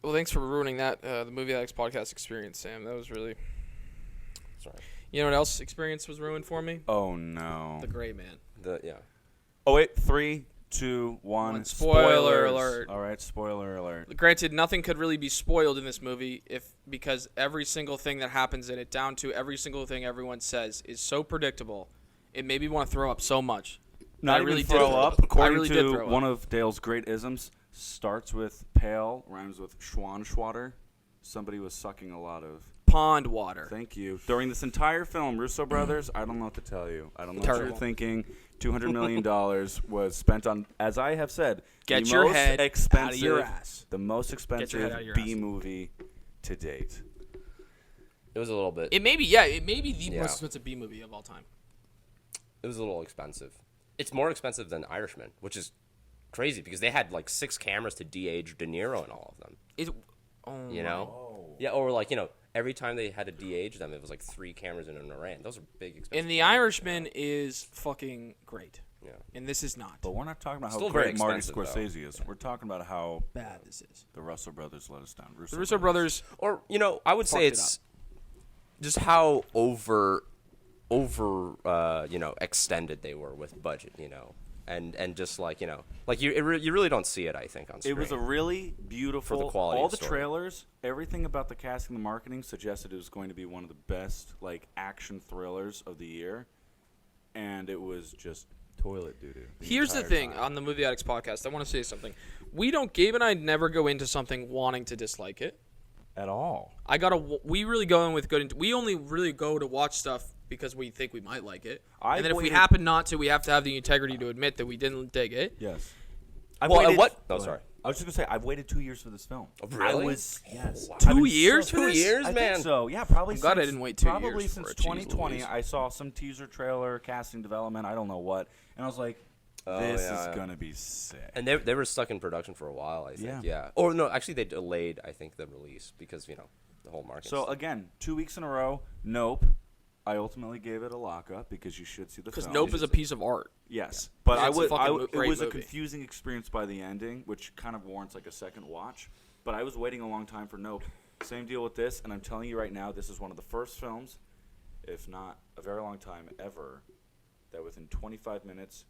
Well, thanks for ruining that the Movie Addicts podcast experience, Sam. That was really. Sorry. You know what else experience was ruined for me? Oh no. The Gray Man. Oh wait, 3, 2, 1. Spoiler Spoilers. alert. All right, spoiler alert. Granted, nothing could really be spoiled in this movie because every single thing that happens in it, down to every single thing everyone says, is so predictable. It made me want to throw up so much. Not I even really throw did up. According I really did to throw one up. of Dale's great isms, starts with pale, rhymes with Schwanschwater. Somebody was sucking a lot of. Pond water. Thank you. During this entire film, Russo brothers, I don't know what to tell you. I don't know what Terrible. you're thinking. $200 million was spent on, as I have said, Get the your most head expensive, out of your ass. the most your expensive head out of your B ass. movie to date. It was a little bit. It may be the most expensive B movie of all time. It was a little expensive. It's more expensive than Irishman, which is crazy because they had like 6 cameras to de-age De Niro in all of them. You know? Yeah, or like, every time they had to de-age them, it was like 3 cameras in an array. And those are big expensive. And The Irishman is fucking great. Yeah. And this is not. But we're not talking about how Still very great Marty expensive, Scorsese is. We're talking about how Bad this is. the Russo brothers let us down. The Russo brothers. Or, I would say Fucked it it's just how over extended they were with budget, and just like, you really don't see it, I think, on screen. It was a really beautiful. For the quality all of the story. trailers, everything about the casting, the marketing suggested it was going to be one of the best action thrillers of the year, and it was just toilet doo doo. Here's the thing on the Movie Addicts podcast. I want to say something. Gabe and I never go into something wanting to dislike it. At all. We really go in with good. We only really go to watch stuff because we think we might like it. And then if we happen not to, we have to have the integrity to admit that we didn't dig it. Yes. what? Oh, sorry. I was just gonna say I've waited 2 years for this film. Oh, really? I was yes. Wow. I've 2 been years for 2 this? years, I man. think so yeah, probably. I'm glad I since- didn't wait 2 years Probably for since it. Jeez 2020, Louise. I saw some teaser trailer, casting development. I don't know what, and I was like, "This is gonna be sick." And they were stuck in production for a while, I think. Yeah. Or no, actually they delayed, I think, the release because, the whole market. So again, 2 weeks in a row. Nope. I ultimately gave it a lockup because you should see the film. Because Nope is a piece of art. Yes, but It's a fucking it great was a movie. confusing experience by the ending, which kind of warrants a second watch. But I was waiting a long time for Nope. Same deal with this, and I'm telling you right now, this is one of the first films, if not a very long time ever, that within 25 minutes,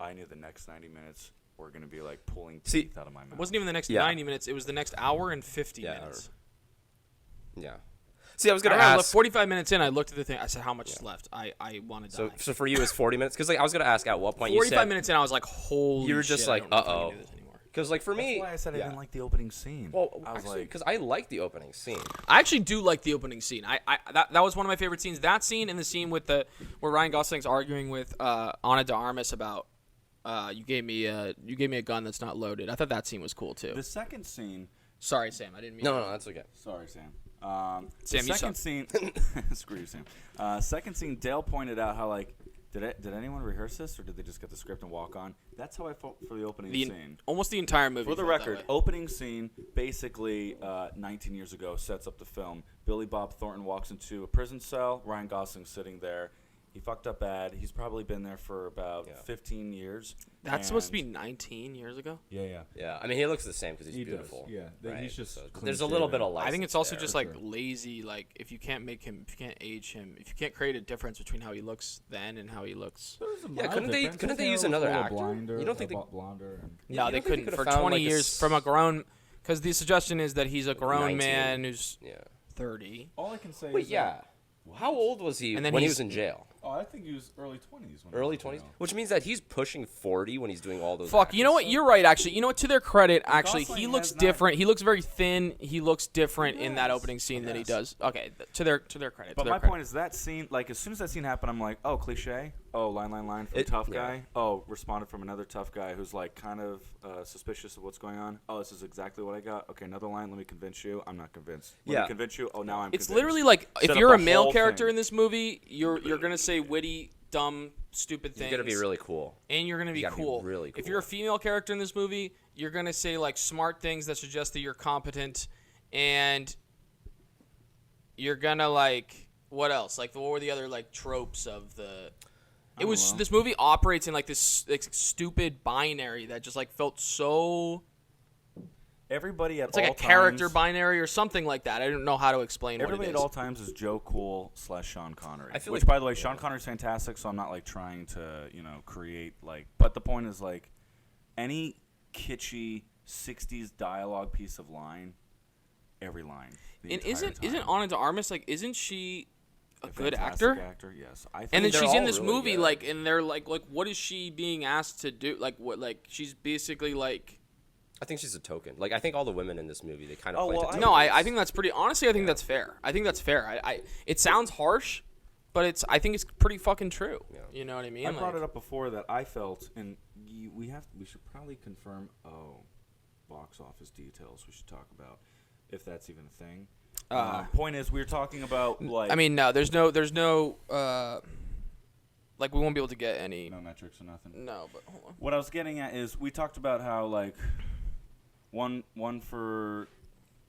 I knew the next 90 minutes were going to be like pulling teeth out of my mouth. It wasn't even the next Yeah. 90 minutes. It was the next hour and 50 minutes. Yeah. See, I was gonna I looked ask. 45 minutes in, I looked at the thing. I said, "How much is left?" I want to die. So for you, it's 40 minutes. Because I was gonna ask at what point you 45 said. minutes in, I was like, "Holy!" You were just shit, like, I don't know if I can "Uh-oh." do this anymore. Because for me, That's why I said I yeah. didn't like the opening scene. Well, I was actually, like, because I like the opening scene. I actually do like the opening scene. That was one of my favorite scenes. That scene and the scene with where Ryan Gosling's arguing with Ana de Armas about you gave me a gun that's not loaded. I thought that scene was cool too. the second scene. Sorry, Sam. I didn't mean. No, that's okay. Sorry, Sam. Sam, the you second suck. scene. Screw you, Sam. Second scene. Dale pointed out how did anyone rehearse this or did they just get the script and walk on? That's how I felt for the opening scene. Almost the entire movie. For the felt that record, way. opening scene basically 19 years ago sets up the film. Billy Bob Thornton walks into a prison cell. Ryan Gosling's sitting there. He fucked up bad. He's probably been there for about 15 years. That's supposed to be 19 years ago. Yeah. Yeah, I mean, he looks the same because he's He beautiful. does, yeah. right? He's just So clean there's a little shaven. bit of license I think it's also there. just lazy. Like if you can't make him, if you can't age him, if you can't create a difference between how he looks then and how he looks. Yeah, couldn't they use another actor? You don't think they? blonder? And No, they don't think they couldn't could've for found, 20 like, a years from a grown. Because the suggestion is that he's a grown 19. man who's Yeah. 30. all I can say Wait, is yeah. How old was he And then when he he's- was in jail? I think he was early 20s. Early 20s, which means that he's pushing 40 when he's doing all those. Fuck, you know what? You're right, actually. You know what? To their credit, actually, Gosling he looks has not- different. He looks very thin. He looks different in that Yes. opening scene than he Yes. does. Okay, to their credit. But to their my credit. point is that scene, as soon as that scene happened, I'm like, oh, cliche. Oh, line from It- tough yeah. guy. Oh, responded from another tough guy who's kind of suspicious of what's going on. Oh, this is exactly what I got. Okay, another line. Let me convince you. I'm not convinced. Let Yeah. me convince you. Oh, now I'm It's convinced. literally like Set if up you're a the male whole character thing. in this movie, you're gonna say witty, dumb, stupid He's things. gonna be really cool. and you're gonna be gotta be cool. really If cool. you're a female character in this movie, you're gonna say smart things that suggest that you're competent, and you're gonna what else? What were the other tropes of the? It was know. this movie operates in this stupid binary that just felt so. everybody at It's like all a character times, binary or something like that. I don't know how to explain everybody what at it is. all times is Joe Cool / Sean Connery. I feel Which, like- by the way, Sean Connery's fantastic. So I'm not like trying to create like. But the point is like, any kitschy '60s dialogue piece of line, every line. The And entire isn't time. Ana de Armas like? Isn't she a good fantastic actor? Yes. I think And then they're she's in all this really movie, good. like, and they're like, what is she being asked to do? Like, what? Like, she's basically like. I think she's a token. Like I think all the women in this movie they kind of Oh, play well, the No, tokens. I think that's pretty. Honestly, I think that's fair. I think that's fair. It sounds harsh, but I think it's pretty fucking true. Yeah. You know what I mean? I brought Like- it up before that I felt, and we should probably confirm. Box office details we should talk about, if that's even a thing. Point is, we were talking about like. I mean, no, there's no, like we won't be able to get any. No metrics or nothing. No, but hold on. What I was getting at is we talked about how like one for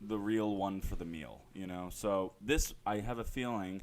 the real, one for the meal. So this I have a feeling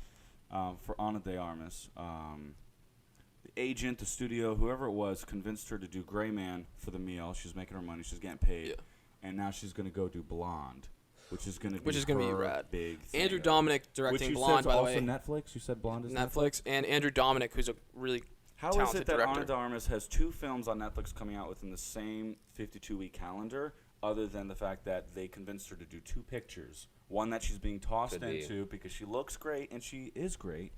for Ana de Armas, the agent, the studio, whoever it was, convinced her to do Gray Man for the meal. She's making her money. She's getting paid, Yeah. and now she's gonna go do Blonde, which is gonna be be her rad. big thing. Andrew Dominic Which directing you Blonde, said by the also way. Netflix. You said Blonde is Netflix and Andrew Dominic, who's a really How is talented it that director. Ana de Armas has 2 films on Netflix coming out within the same 52-week calendar, other than the fact that they convinced her to do 2 pictures? One that she's being tossed Could be. into because she looks great, and she is great,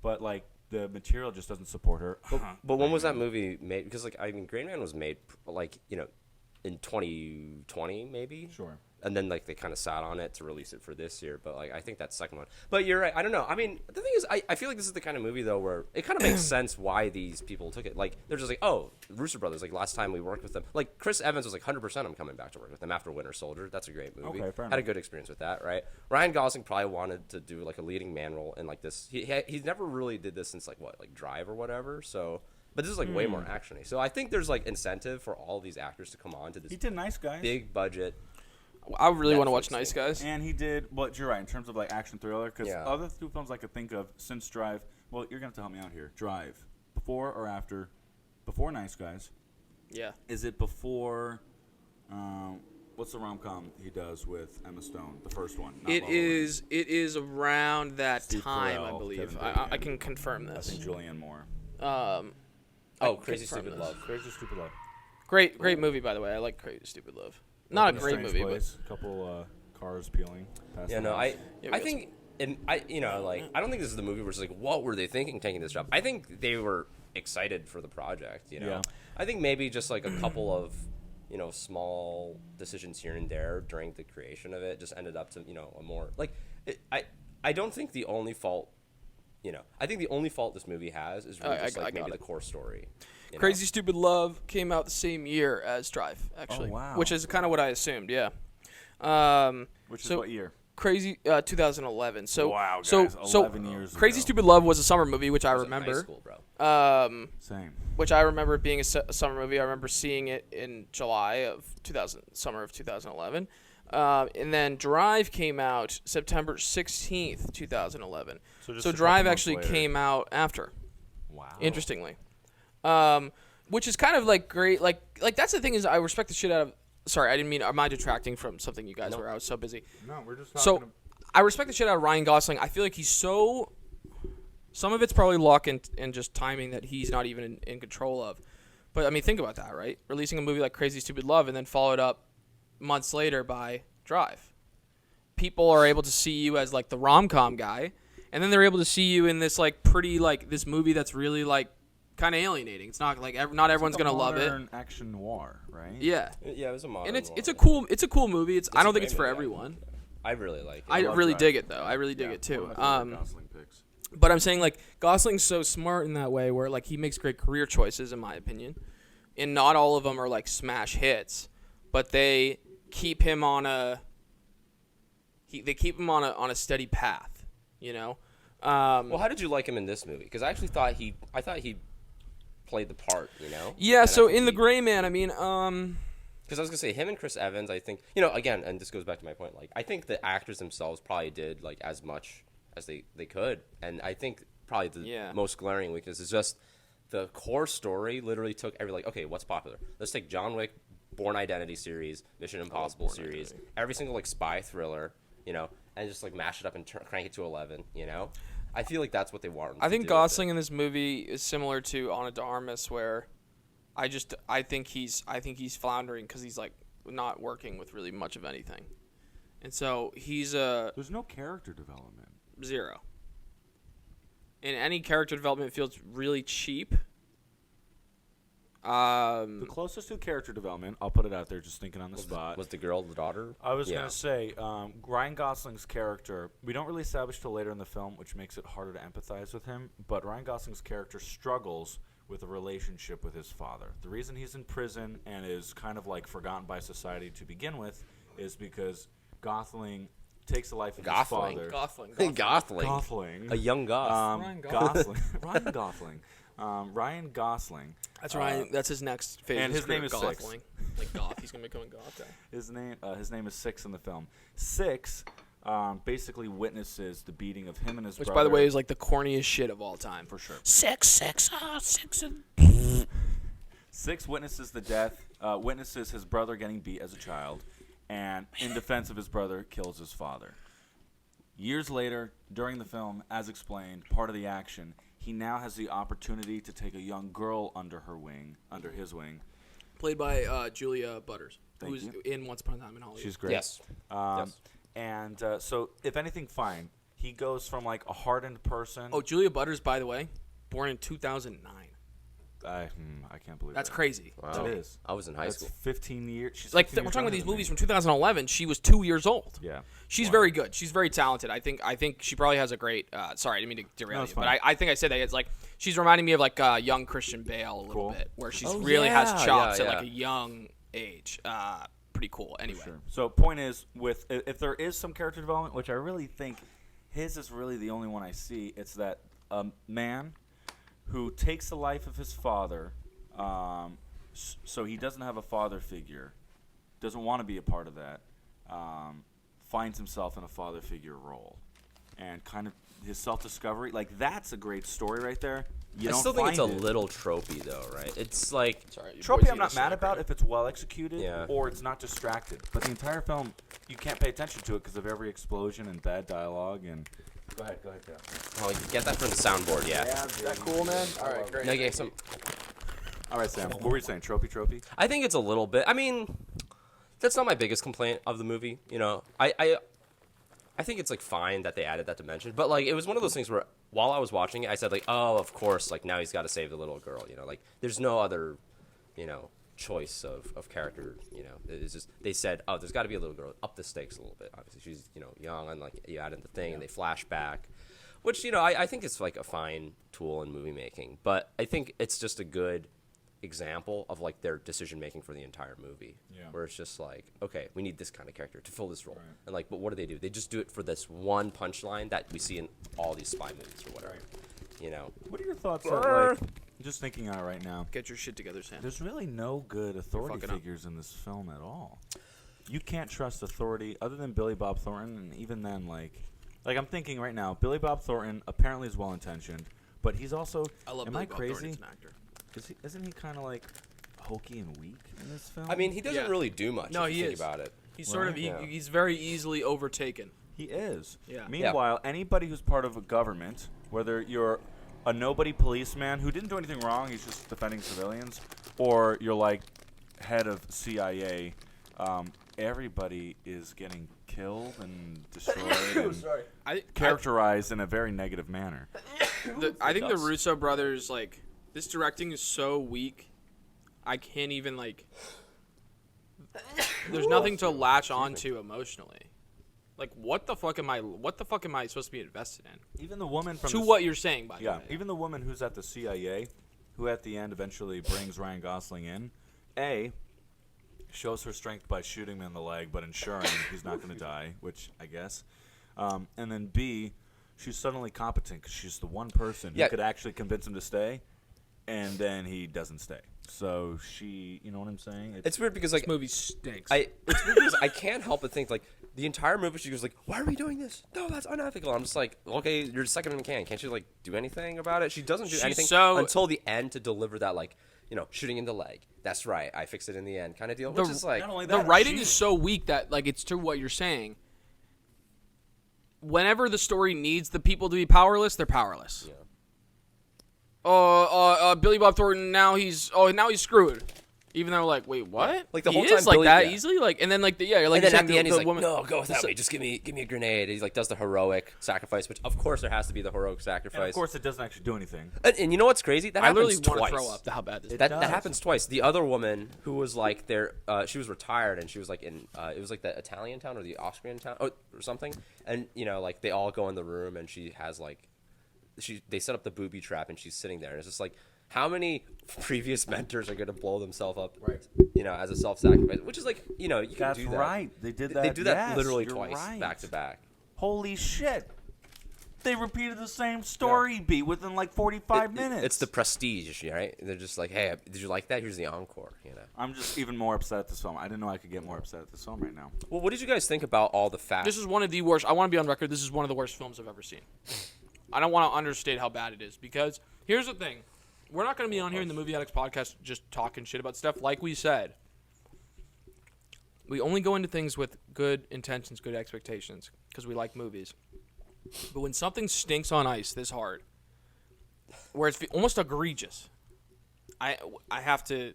but, like, the material just doesn't support her. But when was that movie made? Because like I mean, Green Man was made like in 2020 maybe. Sure. And then like they kind of sat on it to release it for this year, but like I think that second one. But you're right. I don't know. I mean, the thing is, I feel like this is the kind of movie though where it kind of makes sense why these people took it. Like they're just like, oh, Rooster Brothers. Like last time we worked with them, like Chris Evans was like 100%. I'm coming back to work with them after Winter Soldier. That's a great movie. Okay, fair Had a enough. good experience with that, right? Ryan Gosling probably wanted to do like a leading man role in like this. He's never really did this since like Drive or whatever. So. But this is like way more actiony. So I think there's like incentive for all these actors to come on to this He did Nice Guys. big budget. I really want to watch Netflix Nice thing. Guys. And he did, but you're right, in terms of, like, action thriller, because Yeah. other 2 films I could think of since Drive, well, you're going to have to help me out here. Drive, before or after? Before Nice Guys. Yeah. Is it before? What's the rom-com he does with Emma Stone? The first one. not It La La Land. is. It is around that Steve time, I Carell, believe. Kevin I Bacon. can confirm I this. think Julianne Moore. Um, Oh, I can Crazy confirm Stupid this. Love. Crazy Stupid Love. Great movie, by the way. I like Crazy Stupid Love. Not a In great strange movie, place, a couple cars peeling past Yeah, the no, house. Yeah, I we think, and I I don't think this is the movie where it's like, what were they thinking taking this job? I think they were excited for the project. Yeah. I think maybe just like a couple of small decisions here and there during the creation of it just ended up to a more like I don't think the only fault. I think the only fault this movie has is really just I like got maybe it. the core story. Crazy Stupid Love came out the same year as Drive, actually. Oh, wow. Which is kind of what I assumed, yeah. Which is so what year? Crazy 2011. So Wow, so guys, so 11 years Crazy ago. Stupid Love was a summer movie, which I I was in high remember. school, bro. Same. Which I remember it being a summer movie. I remember seeing it in summer of 2011. And then Drive came out September 16th, 2011. So just So a Drive couple actually months later. came out after. Wow. Interestingly, which is kind of like great. Like that's the thing is I respect the shit out of. Sorry, I didn't mean. Am I detracting from something you guys were? I was so busy. No, we're just So I respect the shit out of Ryan Gosling. I feel like he's so. Some of it's probably luck and just timing that he's not even in control of. But I mean, think about that, right? Releasing a movie like Crazy Stupid Love and then followed up months later by Drive. People are able to see you as like the rom-com guy, and then they're able to see you in this like pretty like this movie that's really like kind of alienating. It's not like not everyone's It's like gonna a love it. modern action noir, right? Yeah, Yeah, it was a modern. and it's a one. cool movie. It's I a don't think great it's for movie, everyone. I really like it. I love really Drive. dig it though. I really dig Yeah, it too. one of my favorite Gosling picks. But I'm saying like Gosling's so smart in that way where like he makes great career choices in my opinion. And not all of them are like smash hits, but they keep him on a on a steady path, you know? Well, how did you like him in this movie? Because I actually thought he played the part, Yeah, And I so think in The he- Gray Man, I mean, Because I was gonna say him and Chris Evans. I think again, and this goes back to my point. Like I think the actors themselves probably did like as much as they could, and I think probably the Yeah. most glaring weakness is just the core story. Literally took okay, what's popular? Let's take John Wick, Bourne Identity series, Mission Impossible Bourne series, Identity. every single like spy thriller, you know, and just like mash it up and crank it to 11, you know. I feel like that's what they want. I think Gosling in this movie is similar to Ana de Armas, where I think he's floundering because he's like not working with really much of anything, and so he's a There's no character development. 0. And any character development feels really cheap. The closest to character development, I'll put it out there, just thinking on the spot. Was the girl the daughter? I was Yeah. gonna say Ryan Gosling's character. We don't really establish till later in the film, which makes it harder to empathize with him. But Ryan Gosling's character struggles with a relationship with his father. The reason he's in prison and is kind of like forgotten by society to begin with is because Gosling takes the life of Gosling? his father. Gosling. Gosling. A young Goth. Ryan Gosling. Ryan Gosling. Ryan Gosling. That's Ryan. That's his next phase. and of his name is career, Six. Gosling. Like Goth. He's gonna be becoming Goth. His name is Six in the film. Six basically witnesses the beating of him and his Which, brother. by the way, is like the corniest shit of all time. for sure. Six. Six witnesses the death, witnesses his brother getting beat as a child, and in defense of his brother, kills his father. Years later, during the film, as explained, part of the action, he now has the opportunity to take a young girl under his wing. Played by Julia Butters, Thank who's you. in Once Upon a Time in Hollywood. She's great. Yes. Yes. And so, if anything, fine. He goes from like a hardened person. Oh, Julia Butters, by the way, born in 2009. I can't believe That's that. crazy. Wow. It is. I was in high That's school. 15 years. She's Like 15 we're years talking about younger these than me. movies from 2011. She was 2 years old. Yeah. She's Wow. very good. She's very talented. I think she probably has a great. Sorry, I didn't mean to derail No, it's you, but fine. I think I said that it's like she's reminding me of like young Christian Bale a little Cool. bit, where she's Oh, really has yeah, chops yeah, at yeah. like a young age. Pretty cool. Anyway, Sure. So point is, with if there is some character development, which I really think his is really the only one I see, it's that a man who takes the life of his father, so he doesn't have a father figure, doesn't want to be a part of that, finds himself in a father figure role, and kind of his self-discovery. Like that's a great story right there. You I don't still think it's a find it. little tropey though, right? It's like sorry. your Tropey boy's I'm not getting mad about sniped. if it's well executed Yeah. or it's not distracted. But the entire film, you can't pay attention to it because of every explosion and bad dialogue. And go ahead, Dan. oh, you get that from the soundboard, yeah. Is that cool, man? All right, great. No, yeah, some. All right, Sam. What were you saying? Tropey? I think it's a little bit. I mean, that's not my biggest complaint of the movie. You know, I think it's like fine that they added that dimension, but like it was one of those things where while I was watching it, I said like, oh, of course, like now he's got to save the little girl. You know, like there's no other, you know, choice of character. You know, it's just they said, oh, there's got to be a little girl. Up the stakes a little bit. Obviously, she's young and like you add in the thing and they flash back, which I think it's like a fine tool in movie making, but I think it's just a good example of like their decision making for the entire movie, where it's just like, okay, we need this kind of character to fill this role, and like, but what do? They just do it for this one punchline that we see in all these spy movies or whatever, you know. What are your thoughts on like? Just thinking on it right now. Get your shit together, Sam. There's really no good authority fucking up. figures in this film at all. You can't trust authority other than Billy Bob Thornton, and even then, like I'm thinking right now, Billy Bob Thornton apparently is well intentioned, but he's also. I love Am Billy I Bob crazy? Thornton as an actor. Isn't he kind of like hokey and weak in this film? I mean, he doesn't Yeah. really do much. No, if you he think is. about it. He's sort of Right. Yeah. he's very easily overtaken. he is. Yeah. Meanwhile, anybody who's part of a government, whether you're a nobody policeman who didn't do anything wrong, he's just defending civilians, or you're like head of CIA, everybody is getting killed and destroyed and I characterized in a very negative manner. I think the does. Russo brothers, like, this directing is so weak. I can't even like. There's nothing to latch onto emotionally. Like, what the fuck am I supposed to be invested in? Even the woman from To the, what you're saying, by the yeah, way. even the woman who's at the CIA, who at the end eventually brings Ryan Gosling in, shows her strength by shooting him in the leg, but ensuring he's not going to die, which I guess. And then B, she's suddenly competent because she's the one person who Yeah. could actually convince him to stay, and then he doesn't stay. So she, you know what I'm saying? It's weird because like This movie stinks. it's weird because I can't help but think like the entire movie she goes like, why are we doing this? No, that's unethical. I'm just like, okay, you're the second in command. Can't you like do anything about it? She doesn't do She's anything so- until the end to deliver that like, shooting in the leg. That's right, I fixed it in the end, kind of deal. Which is like Not only The that, writing she- is so weak that like it's true what you're saying. Whenever the story needs the people to be powerless, they're powerless. Yeah. Billy Bob Thornton now he's screwed. Even though like, wait, what? Like, the He whole is time like Billy- that yeah. easily, like, and then like like and you're then saying, at the end, he's like, woman, "No, go without me. Just give me a grenade." He's like, does the heroic sacrifice, which of course there has to be the heroic And sacrifice. of course, it doesn't actually do anything. And you know what's crazy? That I happens literally want twice. to throw up. How bad this is. That does. happens twice. The other woman who was like there, she was retired and she was like in, it was like the Italian town or the Austrian town or something. And like they all go in the room and she has like, they set up the booby trap and she's sitting there and it's just like, how many previous mentors are gonna blow themselves up, Right. as a self-sacrifice? Which is like, you can That's do that. right. They did that. They do that Yes, literally you're twice, right. back to back. Holy shit! They repeated the same story beat within like 45 minutes. It's the prestige, right? They're just like, hey, did you like that? Here's the encore, I'm just even more upset at this film. I didn't know I could get more upset at this film right now. Well, what did you guys think about all the facts? This is one of the worst. I want to be on record. This is one of the worst films I've ever seen. I don't want to understate how bad it is because here's the thing: we're not going to be on here in the Movie Addicts podcast just talking shit about stuff. Like we said, we only go into things with good intentions, good expectations because we like movies. But when something stinks on ice this hard, where it's almost egregious, we have to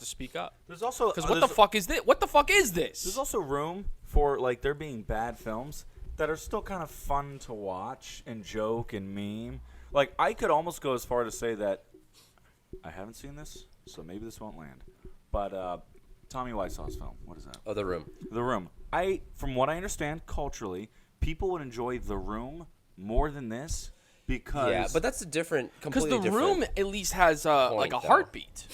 speak up. There's also Because what the fuck is this? What the fuck is this? There's also room for like there being bad films that are still kind of fun to watch and joke and meme. Like I could almost go as far to say that I haven't seen this, so maybe this won't land. But Tommy Wiseau's film, what is that? Oh, The Room. The Room. From what I understand culturally, people would enjoy The Room more than this because Yeah, but that's a Because completely the different. room at least has like a though. heartbeat.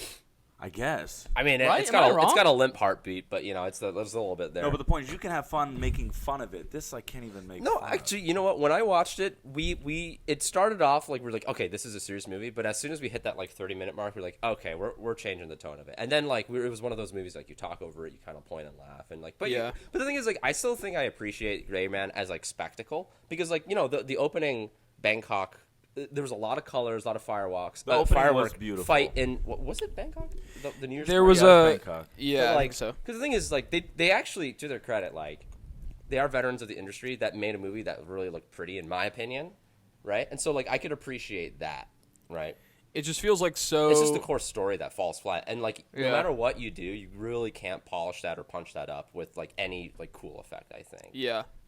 I guess. I mean, Right? it's Am I got wrong? a limp heartbeat, but there's a little bit there. No, but the point is you can have fun making fun of it. This I can't even make No, fun of. actually, you know what? When I watched it, it started off like we're like, okay, this is a serious movie, but as soon as we hit that like 30-minute mark, we're like, okay, we're changing the tone of it. And then like it was one of those movies like you talk over it, you kind of point and laugh, and like, but Yeah. but the thing is like I still think I appreciate Gray Man as like spectacle because like the opening Bangkok. There was a lot of colors, a lot of fireworks. The opening was firework beautiful. fight in was it Bangkok? The New Year's There party? was Yeah, it was a Bangkok. yeah, But, I like, think so. Because the thing is, like, they actually, to their credit, like, they are veterans of the industry that made a movie that really looked pretty, in my opinion, right? And so, like, I could appreciate that, right? It just feels like so. It's just the core story that falls flat, and like, Yeah. no matter what you do, you really can't polish that or punch that up with like any like cool effect. I think. Yeah,